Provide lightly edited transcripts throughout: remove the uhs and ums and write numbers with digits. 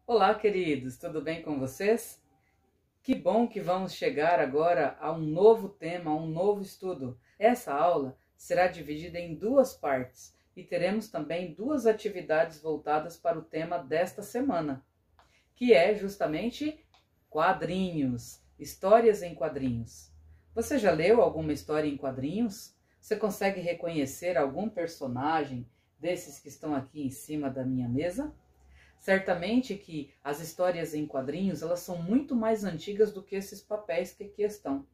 Olá, queridos, tudo bem com vocês? Que bom que vamos chegar agora a um novo tema, a um novo estudo. Essa aula será dividida em duas partes e teremos também duas atividades voltadas para o tema desta semana, que é justamente quadrinhos, histórias em quadrinhos. Você já leu alguma história em quadrinhos? Você consegue reconhecer algum personagem desses que estão aqui em cima da minha mesa? Certamente que as histórias em quadrinhos, elas são muito mais antigas do que esses papéis que aqui estão.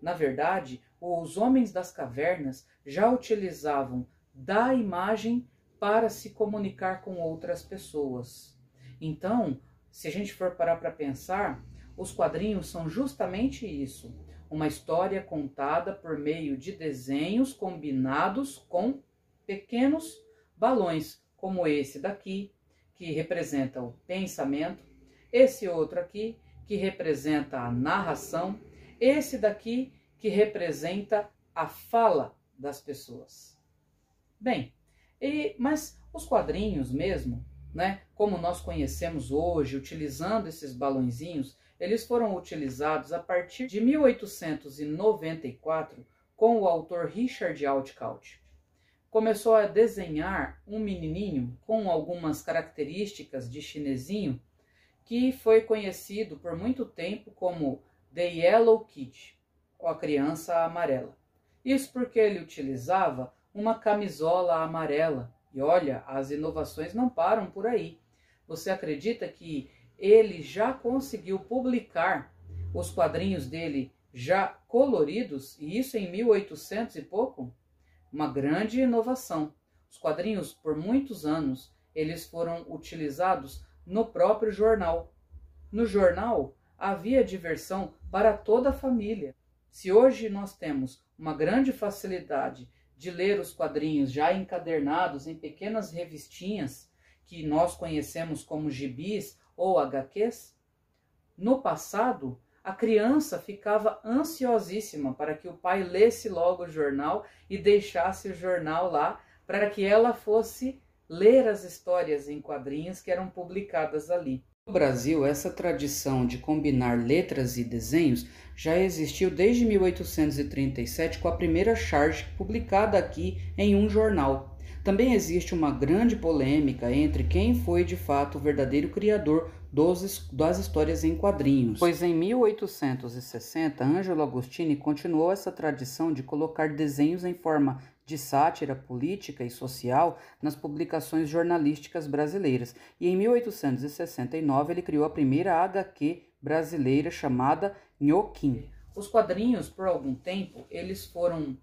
Na verdade, os homens das cavernas já utilizavam da imagem para se comunicar com outras pessoas. Então, se a gente for parar para pensar, os quadrinhos são justamente isso, uma história contada por meio de desenhos combinados com pequenos balões, como esse daqui, que representa o pensamento, esse outro aqui, que representa a narração, esse daqui, que representa a fala das pessoas. Bem, mas os quadrinhos mesmo, né, como nós conhecemos hoje, utilizando esses balõezinhos, eles foram utilizados a partir de 1894 com o autor Richard Outcault. Começou a desenhar um menininho com algumas características de chinesinho que foi conhecido por muito tempo como The Yellow Kid, ou a criança amarela. Isso porque ele utilizava uma camisola amarela. E olha, as inovações não param por aí. Você acredita que ele já conseguiu publicar os quadrinhos dele já coloridos, e isso em 1800 e pouco? Uma grande inovação. Os quadrinhos, por muitos anos, eles foram utilizados no próprio jornal. No jornal, havia diversão para toda a família. Se hoje nós temos uma grande facilidade de ler os quadrinhos já encadernados em pequenas revistinhas, que nós conhecemos como gibis ou HQs, no passado, a criança ficava ansiosíssima para que o pai lesse logo o jornal e deixasse o jornal lá para que ela fosse ler as histórias em quadrinhos que eram publicadas ali. No Brasil, essa tradição de combinar letras e desenhos já existiu desde 1837 com a primeira charge publicada aqui em um jornal. Também existe uma grande polêmica entre quem foi de fato o verdadeiro criador das histórias em quadrinhos. Pois em 1860, Ângelo Agostini continuou essa tradição de colocar desenhos em forma de sátira política e social nas publicações jornalísticas brasileiras. E em 1869 ele criou a primeira HQ brasileira chamada Nhoquim. Os quadrinhos, por algum tempo, eles foram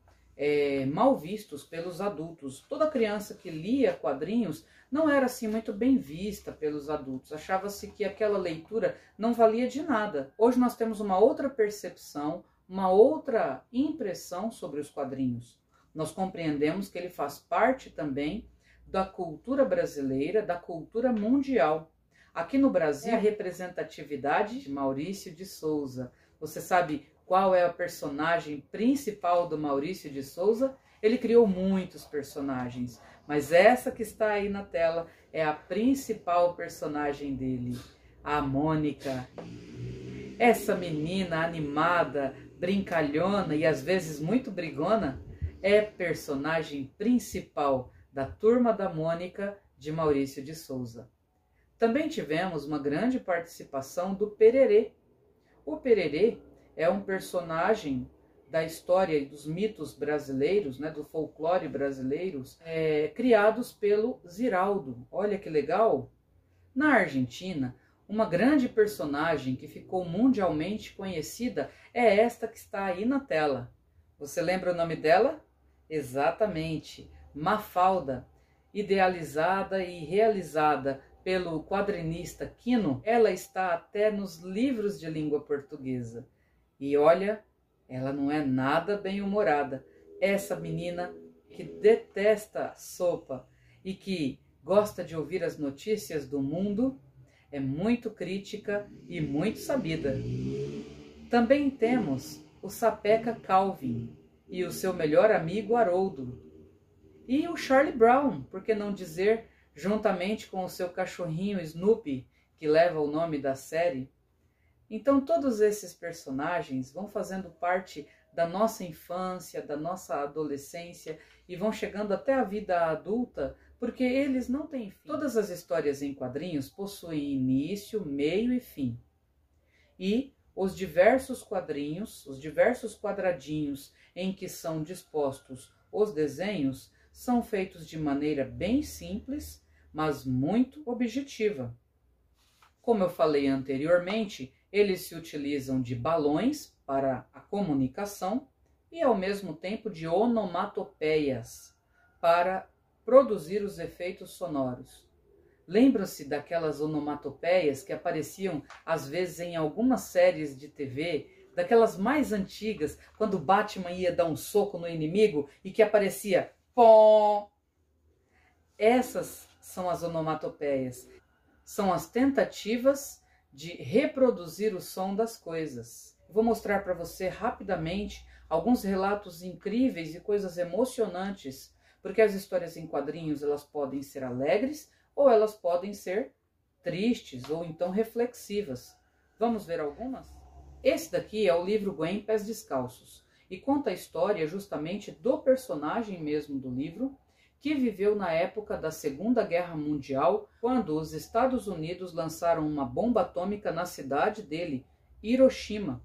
mal vistos pelos adultos. Toda criança que lia quadrinhos não era assim muito bem vista pelos adultos. Achava-se que aquela leitura não valia de nada. Hoje nós temos uma outra percepção, uma outra impressão sobre os quadrinhos. Nós compreendemos que ele faz parte também da cultura brasileira, da cultura mundial. Aqui no Brasil, a representatividade de Maurício de Souza. Você sabe qual é a personagem principal do Maurício de Souza? Ele criou muitos personagens, mas essa que está aí na tela é a principal personagem dele, a Mônica. Essa menina animada, brincalhona e às vezes muito brigona é personagem principal da Turma da Mônica de Maurício de Souza. Também tivemos uma grande participação do Pererê. O Pererê é um personagem da história e dos mitos brasileiros, né, do folclore brasileiros, criados pelo Ziraldo. Olha que legal! Na Argentina, uma grande personagem que ficou mundialmente conhecida é esta que está aí na tela. Você lembra o nome dela? Exatamente, Mafalda. Idealizada e realizada pelo quadrinista Quino, ela está até nos livros de língua portuguesa. E olha, ela não é nada bem-humorada. Essa menina que detesta sopa e que gosta de ouvir as notícias do mundo é muito crítica e muito sabida. Também temos o Sapeca Calvin e o seu melhor amigo Haroldo. E o Charlie Brown, por que não dizer, juntamente com o seu cachorrinho Snoopy, que leva o nome da série. Então todos esses personagens vão fazendo parte da nossa infância, da nossa adolescência e vão chegando até a vida adulta, porque eles não têm fim. Todas as histórias em quadrinhos possuem início, meio e fim. E os diversos quadrinhos, os diversos quadradinhos em que são dispostos os desenhos, são feitos de maneira bem simples, mas muito objetiva. Como eu falei anteriormente, eles se utilizam de balões para a comunicação e, ao mesmo tempo, de onomatopeias para produzir os efeitos sonoros. Lembram-se daquelas onomatopeias que apareciam às vezes em algumas séries de TV, daquelas mais antigas, quando o Batman ia dar um soco no inimigo e que aparecia pó? Essas são as onomatopeias. São as tentativas de reproduzir o som das coisas. Vou mostrar para você rapidamente alguns relatos incríveis e coisas emocionantes, porque as histórias em quadrinhos elas podem ser alegres ou elas podem ser tristes ou então reflexivas. Vamos ver algumas? Esse daqui é o livro Gwen Pés Descalços e conta a história justamente do personagem mesmo do livro, que viveu na época da Segunda Guerra Mundial, quando os Estados Unidos lançaram uma bomba atômica na cidade dele, Hiroshima.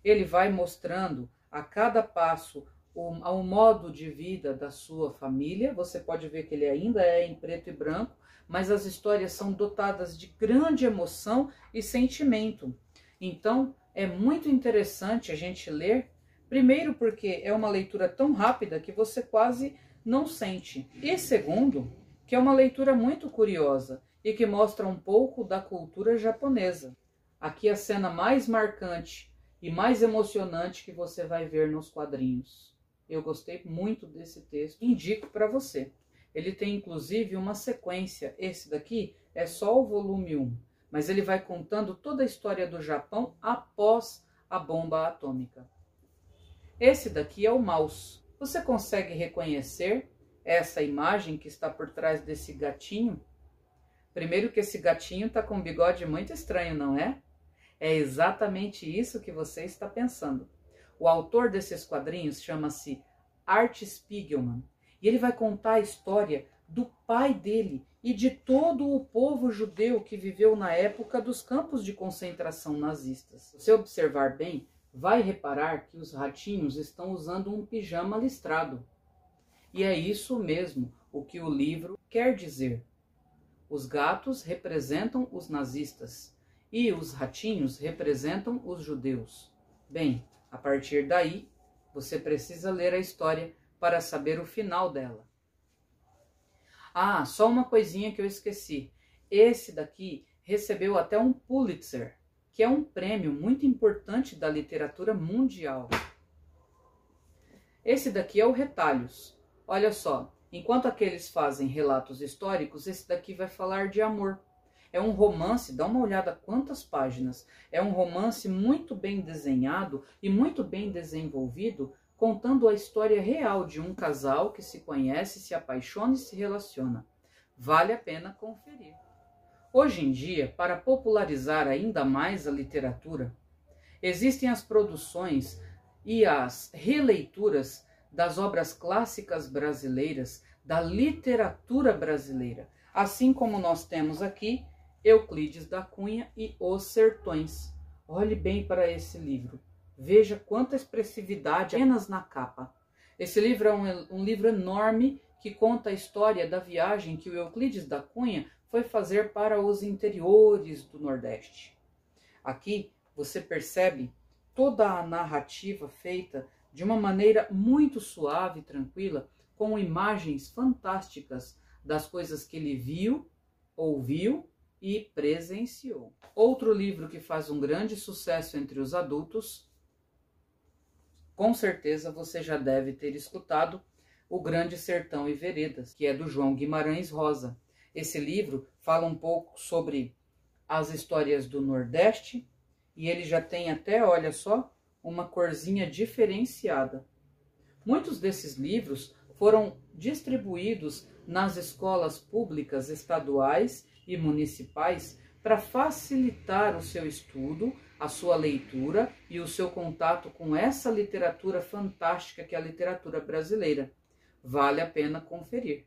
Ele vai mostrando a cada passo o modo de vida da sua família. Você pode ver que ele ainda é em preto e branco, mas as histórias são dotadas de grande emoção e sentimento. Então, é muito interessante a gente ler, primeiro porque é uma leitura tão rápida que você quase não sente. E segundo, que é uma leitura muito curiosa e que mostra um pouco da cultura japonesa. Aqui a cena mais marcante e mais emocionante que você vai ver nos quadrinhos. Eu gostei muito desse texto, indico para você. Ele tem inclusive uma sequência, esse daqui é só o volume 1, mas ele vai contando toda a história do Japão após a bomba atômica. Esse daqui é o mouse. Você consegue reconhecer essa imagem que está por trás desse gatinho? Primeiro que esse gatinho está com um bigode muito estranho, não é? É exatamente isso que você está pensando. O autor desses quadrinhos chama-se Art Spiegelman e ele vai contar a história do pai dele e de todo o povo judeu que viveu na época dos campos de concentração nazistas. Se você observar bem, vai reparar que os ratinhos estão usando um pijama listrado. E é isso mesmo o que o livro quer dizer. Os gatos representam os nazistas e os ratinhos representam os judeus. Bem, a partir daí, você precisa ler a história para saber o final dela. Ah, só uma coisinha que eu esqueci. Esse daqui recebeu até um Pulitzer, que é um prêmio muito importante da literatura mundial. Esse daqui é o Retalhos. Olha só, enquanto aqueles fazem relatos históricos, esse daqui vai falar de amor. É um romance, dá uma olhada quantas páginas. É um romance muito bem desenhado e muito bem desenvolvido, contando a história real de um casal que se conhece, se apaixona e se relaciona. Vale a pena conferir. Hoje em dia, para popularizar ainda mais a literatura, existem as produções e as releituras das obras clássicas brasileiras, da literatura brasileira, assim como nós temos aqui Euclides da Cunha e Os Sertões. Olhe bem para esse livro. Veja quanta expressividade apenas na capa. Esse livro é um livro enorme que conta a história da viagem que o Euclides da Cunha foi fazer para os interiores do Nordeste. Aqui você percebe toda a narrativa feita de uma maneira muito suave e tranquila, com imagens fantásticas das coisas que ele viu, ouviu e presenciou. Outro livro que faz um grande sucesso entre os adultos, com certeza você já deve ter escutado, O Grande Sertão e Veredas, que é do João Guimarães Rosa. Esse livro fala um pouco sobre as histórias do Nordeste e ele já tem até, olha só, uma corzinha diferenciada. Muitos desses livros foram distribuídos nas escolas públicas estaduais e municipais para facilitar o seu estudo, a sua leitura e o seu contato com essa literatura fantástica que é a literatura brasileira. Vale a pena conferir.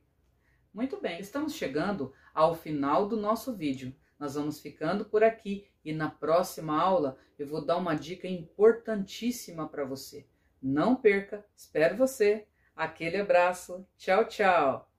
Muito bem, estamos chegando ao final do nosso vídeo. Nós vamos ficando por aqui e na próxima aula eu vou dar uma dica importantíssima para você. Não perca, espero você. Aquele abraço, tchau, tchau!